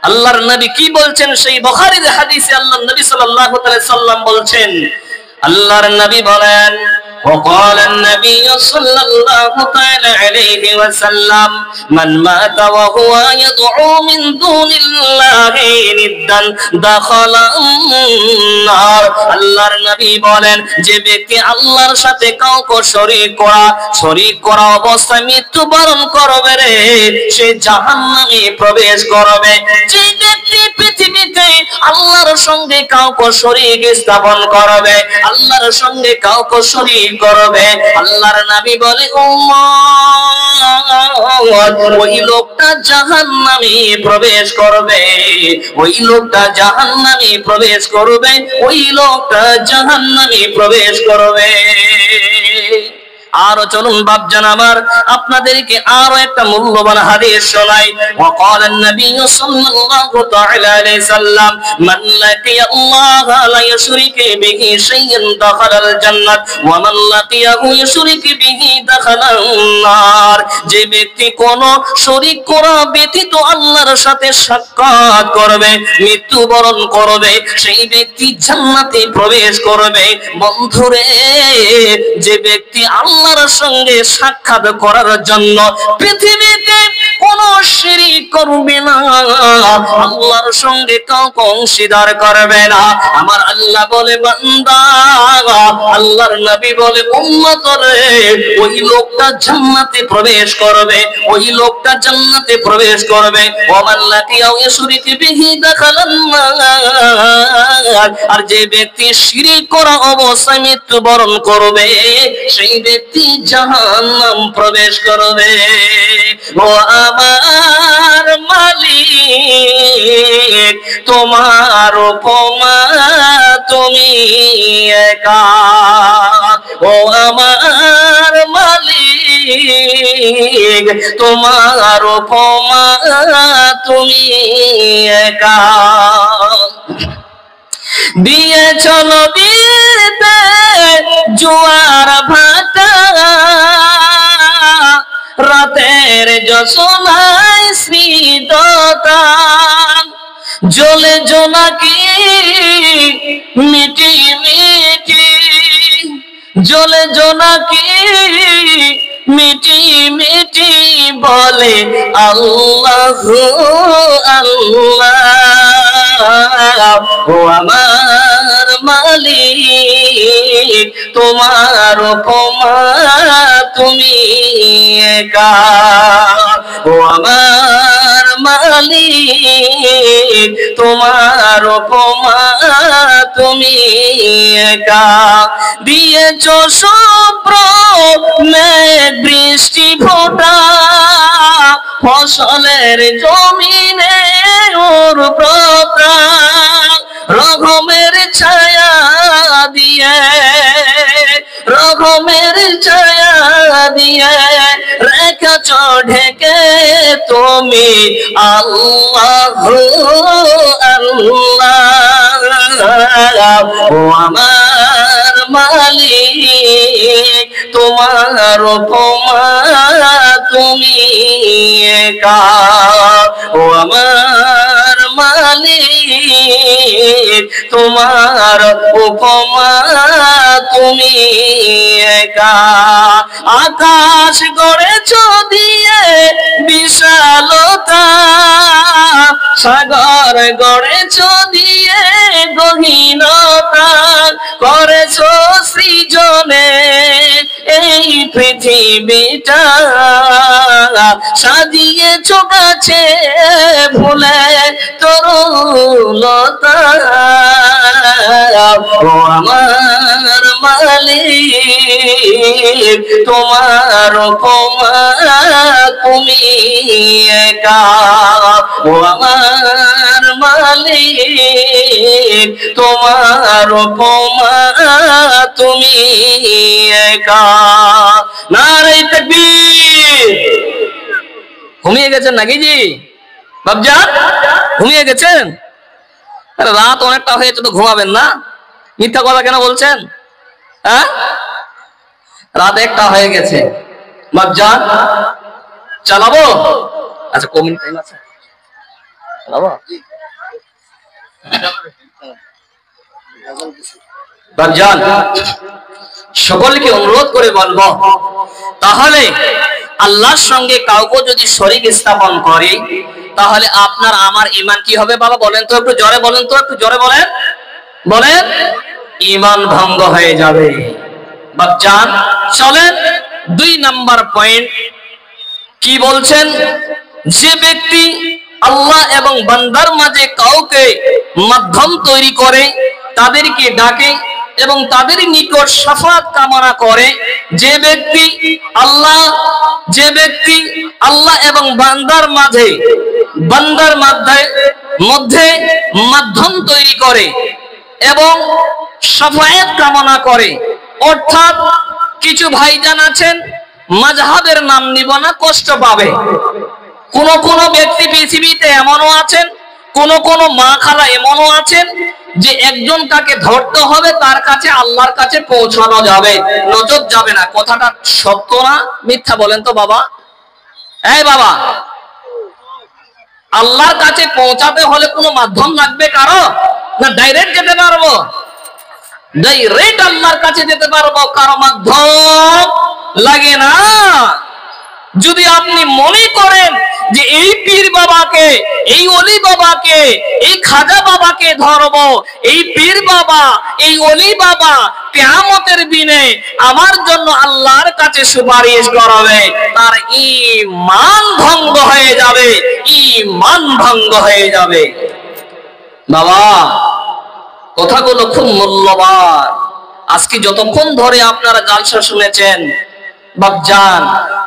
আল্লাহর নবী কি বলছেন সেই বুখারীর হাদিসে আল্লাহর নবী সাল্লাল্লাহু আলাইহি সাল্লাম বলছেন, আল্লাহর নবী বলেন, وقال النبي صلى الله عليه وسلم من مات وهو يدعو من دون الله ندا دخل النار। আল্লাহর নবী বলেন, যে ব্যক্তি আল্লাহর সাথে কাউকে শরীক করা অবস্থায় মৃত্যুবরণ করবে রে, সে জাহান্নামে প্রবেশ করবে। যে ব্যক্তি পৃথিবীতে আল্লাহর সঙ্গে কাউকে শরীক স্থাপন করবে, আল্লাহর সঙ্গে কাউকে শরীক করবে, আল্লাহর নবী বলে ওই লোকটা জাহান্নামে প্রবেশ করবে, ওই লোকটা জাহান্নামে প্রবেশ করবে, ওই লোকটা জাহান্নামে প্রবেশ করবে। আরো চলুন বাপজান আমার, আপনাদেরকে আরো একটা মূল্যবান হাদিস শোনাই। وقال النبي صلى الله عليه وسلم من لقي الله لا يشرك به شيئا دخل الجنة ومن لقيه يشرك به دخل النار। যে ব্যক্তি কোন শরীক করা ব্যতীত আল্লাহর সাথে সাক্ষাৎ করবে, মৃত্যুবরণ করবে, সেই ব্যক্তি জান্নাতে প্রবেশ করবে। বন্ধুরে, যে ব্যক্তি আল্লাহর সঙ্গে সাক্ষাৎ করার জন্য পৃথিবীতে কোন শিরক করবে না, আল্লাহর সঙ্গে কাউকে অংশীদার করবে না, আমার আল্লাহ বলে বান্দা, আল্লাহর নবী বলে উম্মত রে, ওই লোকটা জান্নাতে প্রবেশ করবে, ওই লোকটা জান্নাতে প্রবেশ করবে। ওমান লাকিয়া ইয়াশরিকু বিহি দাখালান নার। আর যে ব্যক্তি শিরক করা অবস্থায় মৃত্যুবরণ করবে, সেই ব্যক্তি জাহান্নাম প্রবেশ করবে। ও আমার মালিক, তোমার উপমা তুমি একা। ও আমার মালিক, তোমার উপমা তুমি একা। দিয়ে চলো দিতে জোয়ার ভাটা, রাতের জোছনায় স্নিগ্ধতা, জ্বলে জোনাকি মিটি মিটি, জ্বলে জোনাকি মিটি মিটি বলে আল্লাহ আল্লাহ। ও আমার মালিক, তোমার উপমা তুমি একা। ও আমার মালিক, তোমার উপমা তুমি একা। দিয়েছ শুভ্র মেঘ বৃষ্টি ফোঁটা, ফসলের জমিনে উর্বরতা, রঘমের ছায়া দিয়ে, রঘমের ছায়া দিয়ে রেখেছ ঢেকে তুমি আল্লাহ আল্লাহ। ও আমার মালিক, তোমার উপমা তুমি একা। ও আমার মালিক, তোমার উপমা তুমি একা। আকাশ গড়েছ দিয়ে বিশালতা, সাগর গড়েছ দিয়ে গহীন পৃথিবীটা সাজিয়েছ গাছে ফুলে তরুলতা। ও আমার মালিক তোমার উপমা তুমি একা। ও আমার মালিক তোমার উপমা তুমি একা। নারে তাকবীর। ঘুমিয়ে গেছেন নাকি জি বাবজান? ঘুমিয়ে গেছেন? আরে রাত অনেকটা হয়েছে তো ঘুমাবেন না? মিথ্যা কথা কেন বলছেন? হ্যাঁ, রাত 1টা হয়ে গেছে। বাবজান চালাবো? আচ্ছা কমিন টাইম আছে, চালাবো? বাবজান সকলকে অনুরোধ করে বলবো, তাহলে আল্লাহর সঙ্গে কাউকে যদি শরীক স্থাপন করে তাহলে আপনার আমার ঈমান কি হবে বাবা? বলেন তো, একটু জোরে বলেন তো, একটু জোরে বলেন, বলেন। ঈমান ভঙ্গ হয়ে যাবে। বাবজান চলেন 2 নাম্বার পয়েন্ট কি বলছেন? যে ব্যক্তি আল্লাহ এবং বান্দার মাঝে কাউকে মাধ্যম তৈরি করে, তাদেরকে ডাকে এবং তাদের নিকট শাফাত কামনা করে, যে ব্যক্তি আল্লাহ এবং বান্দার মধ্যে মাধ্যম তৈরি করে এবং শাফায়াত কামনা করে, অর্থাৎ কিছু ভাইজান আছেন মাযহাবের নাম নিব না, কষ্ট পাবে। কোন ব্যক্তি পৃথিবীতে এমনও আছেন, কোন মা খালা এমনও আছেন যে একজন কাকে ধরতে হবে, তার কাছে আল্লাহর কাছে পৌঁছানো যাবে, নজর যাবে না। কথাটা সত্য না মিথ্যা বলেন তো বাবা? এই বাবা, আল্লাহর কাছে পৌঁছাতে হলে কোনো মাধ্যম লাগবে কারো? না ডাইরেক্ট যেতে পারবো? ডাইরেক্ট আল্লাহর কাছে যেতে পারবো, কারো মাধ্যম লাগে না। যদি আপনি মনে করেন যে এই পীর বাবাকে, এই অলি বাবাকে, এই খাজা বাবাকে ধরবো, এই পীর বাবা, এই অলি বাবা কিয়ামতের দিনে আমার জন্য আল্লাহর কাছে সুপারিশ করবে, তার ঈমান ভঙ্গ হয়ে যাবে, ঈমান ভঙ্গ হয়ে যাবে। বাবা কথাগুলো খুব মূল্যবান। আজকে যতক্ষণ ধরে আপনারা জালসা শুনেছেন, বাবজান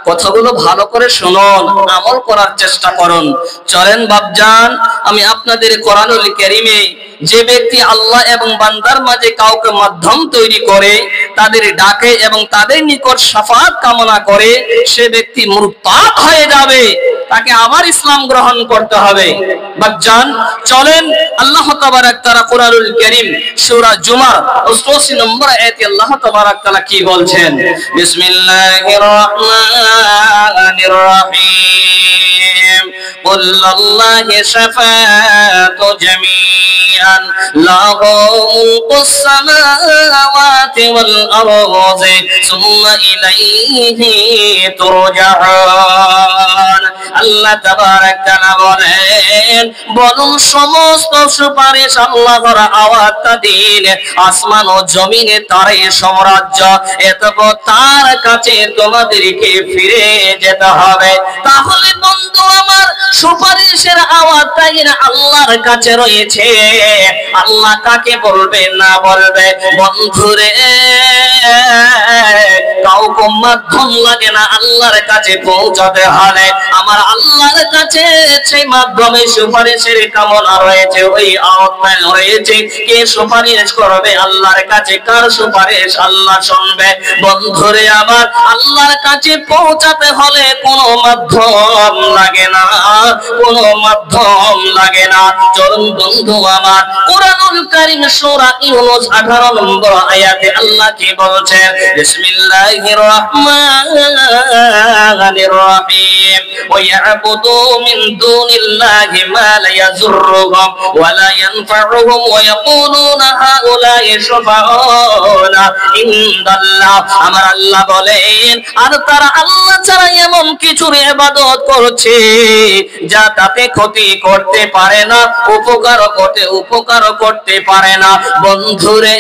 কথাগুলো ভালো করে শুনুন, আমল করার চেষ্টা করুন। চলেন বাবজান, আমি আপনাদের কোরআনুল কারীমে যে ব্যক্তি আল্লাহ এবং বান্দার মাঝে কাউকে মাধ্যম তৈরি করে, তাদের ডাকে এবং তাদের নিকট শাফাত কামনা করে, সে ব্যক্তি মুরতাদ হয়ে যাবে, তাকে আবার ইসলাম গ্রহণ করতে হবে। বাবজান চলেন, আল্লাহ তাবারক তাআলা কোরআনুল কারীম সূরা জুমার 88 নম্বর আয়াতে আল্লাহ তাবারক তাআলা কি বলছেন? বিসমিল্লাহির রহমানির রহিম। কুল লিল্লাহি শাফাআতু জামিআন লাহু মুলকুস সামাওয়াতি ওয়াল আরদি সুম্মা ইলাইহি তুরজাউন। আল্লাহ তাবারক তাআলা বলেন, বলুন সমস্ত সুপারিশ আল্লাহর আওয়াজটা দিন, আসমান ও জমিনে তার সাম্রাজ্য, এতপর তার কাছে তোমাদেরকে ফিরে যেতে হবে। তাহলে বন্ধু আমার, সুপারিশের আওয়াজটাই আল্লাহর কাছে রয়েছে। আল্লাহ কাকে বলবে না বলবে? বন্ধুরে, কাউকে মাধ্যম লাগে না আল্লাহর কাছে পৌঁছাতে হলে। আমার আল্লাহর কাছে সেই মাধ্যমে সুপারিশের কামনা রয়েছে, ওই আওয়াজ রয়েছে। কে সুপারিশ করবে আল্লাহর কাছে? কার সুপারিশ আল্লাহ শুনবে? বন্ধুরে আমার, আল্লাহর কাছে পৌঁছাতে হলে কোনো মাধ্যম লাগে না, কোনো মাধ্যম লাগে না। চলুন বন্ধু আমার, কোরআনুল কারীম সূরা ইউনূস 18 নম্বর আয়াতে আল্লাহ কি বলছেন? বিসমিল্লাহির রহমানির রহিম। ওয়া ইয়াবুদু মিন দুনিল্লাহি মা লা ইয়াযুররুহুম ওয়া লা ইয়ানফা'ুহুম ওয়া ইয়াকুলুনা হাউলা'i শুফাআনা ইনদাল্লাহ। আমার আল্লাহ বলেন, আর তারা আল্লাহ ছাড়া এমন কিছুর ইবাদত করছে যা তাতে ক্ষতি করতে পারে না, উপকারও করতে পারে না। বন্ধুরে,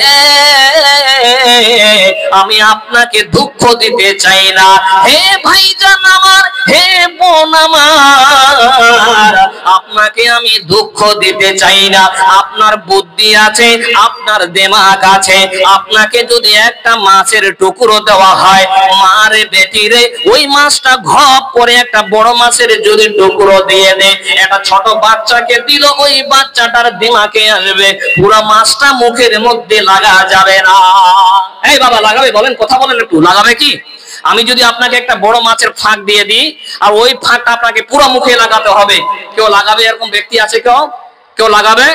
আমি আপনাকে দুঃখ দিতে চাই না। হে ভাইজান আমার, হে বোন আমার, আপনাকে আমি দুঃখ দিতে চাই না। আপনার বুদ্ধি আছে, আপনার দিমাগ আছে। আপনাকে যদি একটা মাছের টুকরো দেওয়া হয়, মারে বেটিরে, ওই মাছটা ঘপ করে একটা বড় মাছের যদি টুকরো দিয়ে দেয়, একটা ছোট বাচ্চাকে দিল, ওই বাচ্চাটার দিমাগে আসবে, পুরো মাছটা মুখের মধ্যে লাগা যাবে না। এই বাবা, লাগাবে? বলেন, কথা বলেন একটু, লাগাবে কি? আমি যদি আপনাকে একটা বড় মাছের ফাঁক দিয়ে দিই, আর ওই ফাঁকটা আপনাকে পুরো মুখে লাগাতে হবে, কেউ লাগাবে? এরকম ব্যক্তি আছে কেউ লাগাবে?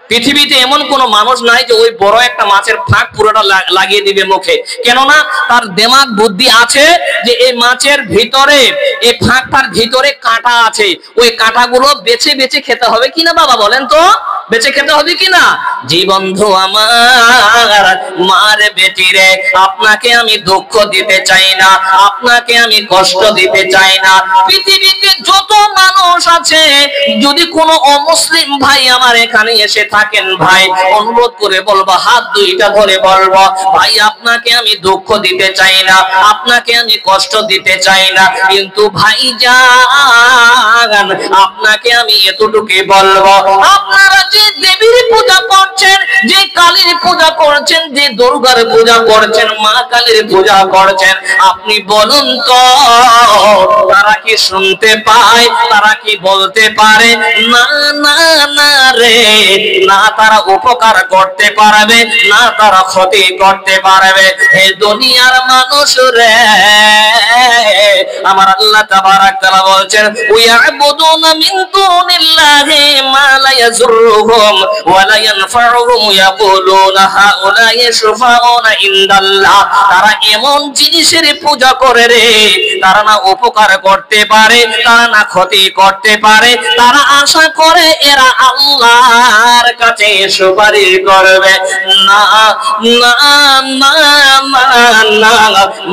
পৃথিবীতে এমন কোন মানুষ নাই যে ওই বড় একটা মাছের ফাঁক পুরোটা লাগিয়ে দিবে মুখে। কেননা তার দিমাগ বুদ্ধি আছে যে এই মাছের ভিতরে, এই ফাঁকটার ভিতরে কাঁটা আছে, ওই কাঁটাগুলো বেছে বেছে খেতে হবে কিনা। বাবা বলেন তো, বেঁচে খেতে হবে কিনা? জি বন্ধু আমার, মার বেটিরে, আপনাকে আমি দুঃখ দিতে চাই না, আপনাকে আমি কষ্ট দিতে চাই না। পৃথিবীতে যত মানুষ আছে, যদি কোনো অমুসলিম ভাই আমার এখানে এসে থাকেন, ভাই অনুরোধ করে বলবো, হাত দুইটা ধরে বলবো, ভাই আপনাকে আমি দুঃখ দিতে চাই না, আপনাকে আমি কষ্ট দিতে চাই না, কিন্তু ভাইজান আপনাকে আমি এতটুকুই বলবো, আপনারা যে দেবীর পূজা করছেন, যে কালীর পূজা করছেন, যে দুর্গার পূজা করছেন, মা কালীর পূজা করছেন, আপনি বলুন তো, তারা কি শুনতে পায়? তারা কি বলতে পারে? না না না রে, না তারা উপকার করতে পারবে, না তারা ক্ষতি করতে পারবে। হে দুনিয়ার মানুষ রে, আমার আল্লাহ তাবারাক তাআলা বলছেন, ওয়া'বুদুনা মিন দুনিল্লাহি মা লা ইয়াযুররুহুম ওয়া লা ইয়ানফা'ুহুম ইয়াকুলুনা হাউলাই শুফাউনা ইনদাল্লাহ। তারা এমন জিনিসের পূজা করে রে, তারা না উপকার করতে পারে, তারা না ক্ষতি করতে পারে, তারা আশা করে এরা আল্লাহর কাছে সুপারিশ করবে। না না না না না,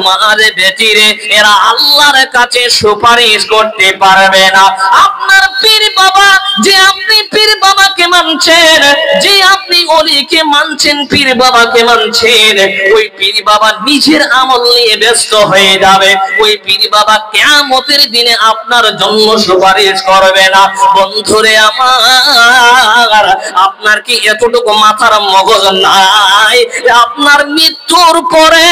মারে বেটিরে, এরা আল্লাহর কাছে সুপারিশ করতে পারবে না। আপনার পীর বাবা, যে আপনি পীর বাবাকে মানছেন, যে আপনি ওলিকে মানছেন, পীর বাবাকে মানছেন, ওই পীর বাবা নিজের আমল নিয়ে ব্যস্ত হয়ে যাবে। ওই পীর বাবা কিয়ামতের দিনে আপনার জন্য সুপারিশ করবে না। বন্ধুরে আমার, আপনার কি এতটুকু মাথার মগজ নাই? আপনার মৃত্যুর পরে,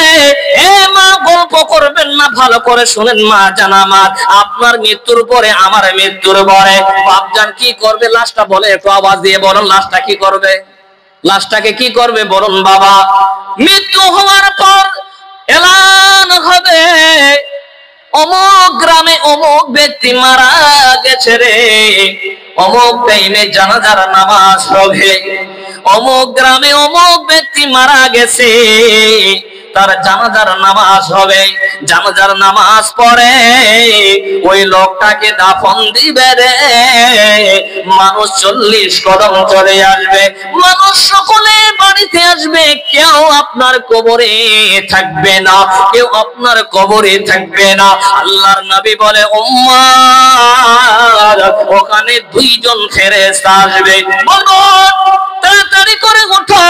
এ মা গল্প করবেন না, ভালো করে শুনেন মা জানা মা, আপনার মৃত্যুর পরে, আমার মৃত্যুর পরে বাপজান কি করবে? লাশটা বলে, একটু আওয়াজ দিয়ে বলুন, লাশটা কি করবে? লাশটাকে কি করবে বলুন বাবা? মৃত্যু হওয়ার পর এলান হবে, অমুক গ্রামে অমুক ব্যক্তি মারা গেছে রে, অমুক টাইমে জানাজার নামাজ হবে, অমুক গ্রামে অমুক ব্যক্তি মারা গেছে, তার জানাজার নামাজ হবে। জানাজার নামাজ পড়ে ওই লোকটাকে দাফন দিবে রে, মানুষ 40 কদম চলে আসবে, মানুষ সকলে বাড়িতে আসবে, কেউ আপনার কবরে থাকবে না, কেউ আপনার কবরে থাকবে না। আল্লাহর নবী বলে, উম্মার, ওখানে 2 জন ফেরেশতা আসবে, বলবো তাড়াতাড়ি করে ওঠো,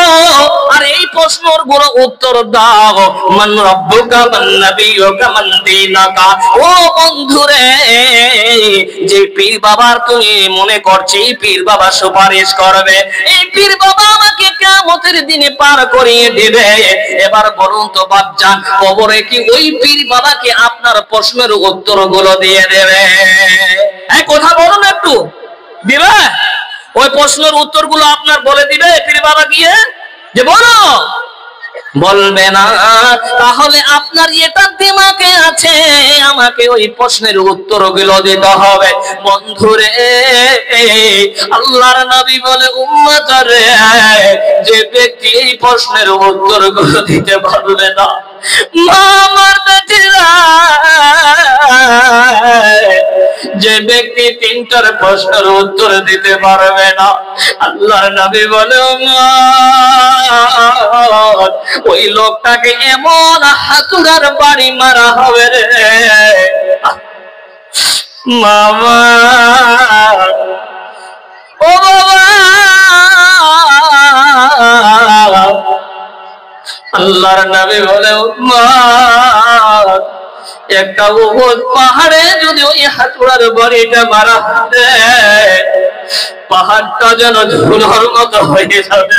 আর এই প্রশ্নের গুলো উত্তর দাও, মান রাব্বুকা মান নাবিয়ুকা মান দীনুকা। ও বন্ধুরে, যে পীর বাবার তুমি মনে করছি পীর বাবা সুপারিশ করবে, এই পীর বাবা আমাকে কিয়ামতের দিনে পার করিয়ে দিবে, এবার বলুন তো বাপজান, কবরে কি ওই পীর বাবাকে আপনার প্রশ্নের উত্তর গুলো দিয়ে দেবে? এই কথা বলুন একটু, দিবে? ওই প্রশ্নের উত্তরগুলো আপনার বলে দিবে পীর বাবা গিয়ে, যে বলো? বলবে না। তাহলে আপনার এটা দিমাগে আছে, আমাকে ওই প্রশ্নের উত্তরগুলো দিতে হবে। বন্ধুরে, আল্লাহর নবী বলে, উম্মত রে, যে ব্যক্তি এই প্রশ্নের উত্তরগুলো দিতে পারবে না, মা আমার বেটিরা, যে ব্যক্তি 3টার প্রশ্নের উত্তর দিতে পারবে না, আল্লাহর নবী বলে, ওই লোকটাকে এমন হাতুড়ার বাড়ি মারা হবে রে, মামা ও বাবা আল্লাহর নবী বলে উম্মত একটা উহুদ পাহাড়ে যদি ওই হাতুড়ার বাড়িটা মারা হয় পাহাড়টা যেন ধুলোর মতো হয়ে যাবে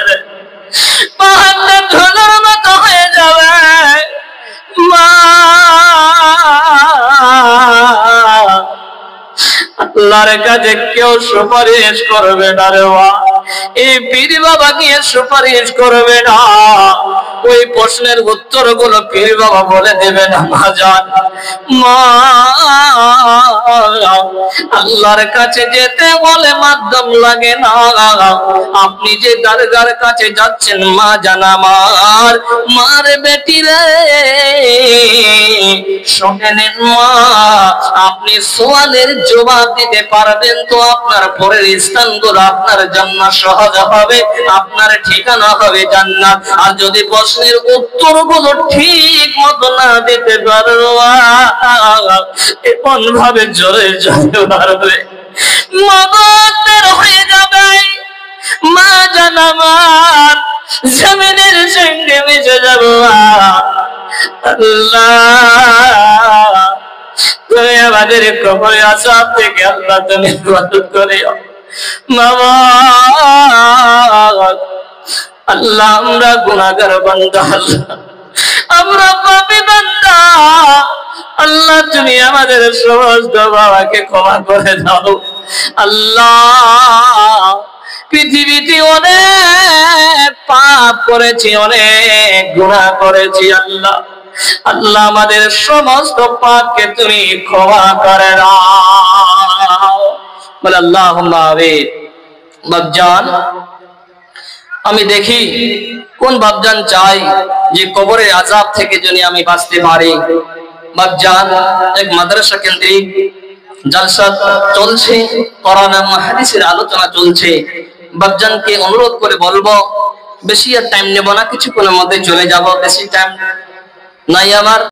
পাহাড়টা ধুলোর মতো হয়ে যাবে মা আল্লাহর কাছে কেউ সুপারিশ করবে না রে মা এই পীর বাবা গিয়ে সুপারিশ করবে না ওই প্রশ্নের উত্তর গুলো পীর বাবা বলে দেবে না ভাজান মা আল্লাহর কাছে যেতে বলে মাধ্যম লাগে না আপনি যে দরগার কাছে যাচ্ছেন মা জানা মার বেটি রে শুনে নেন মা আপনি সওয়ালের জবাব দিতে পারবেন তো আপনার পরের স্থানগুলো আপনার জান্নাত সহজ হবে আপনার ঠিকানা হবে জান্নাত আর যদি প্রশ্নের উত্তরগুলো ঠিক মতো না দিতে পারো এমন ভাবে জোরে জোরে মারবে মগজের হয়ে যাবে মা জানামার জমিনের সঙ্গে মিশে যাবো আল্লাহ তুমি আমাদের কবরে আযাব থেকে আল্লাহ তুমি হেফাজত করিও মামা আল্লাহ আমরা গুনাহগার বান্দা আমরা পাপী বান্দা আল্লাহ তুমি আমাদের সমস্ত বাবাকে ক্ষমা করে দাও আল্লাহ পৃথিবীতে অনেক পাপ করেছি অনেক গুনাহ করেছি আল্লাহ আল্লাহ আমাদের সমস্ত পাপকে তুমি ক্ষমা করে দাও বলে আল্লাহুম্মা আমিন বাপজান আমি দেখি কোন বাপজান চাই যে কবরের আযাব থেকে যদি আমি বাঁচতে পারি বাপজান এক মাদ্রাসা কেন্দ্রিক জলসা চলছে কোরআন এবং হাদিসের আলোচনা চলছে বাপজানকে অনুরোধ করে বলবো বেশি আর টাইম নেব না কিছুক্ষণের মধ্যে চলে যাব বেশি টাইম নাই আমার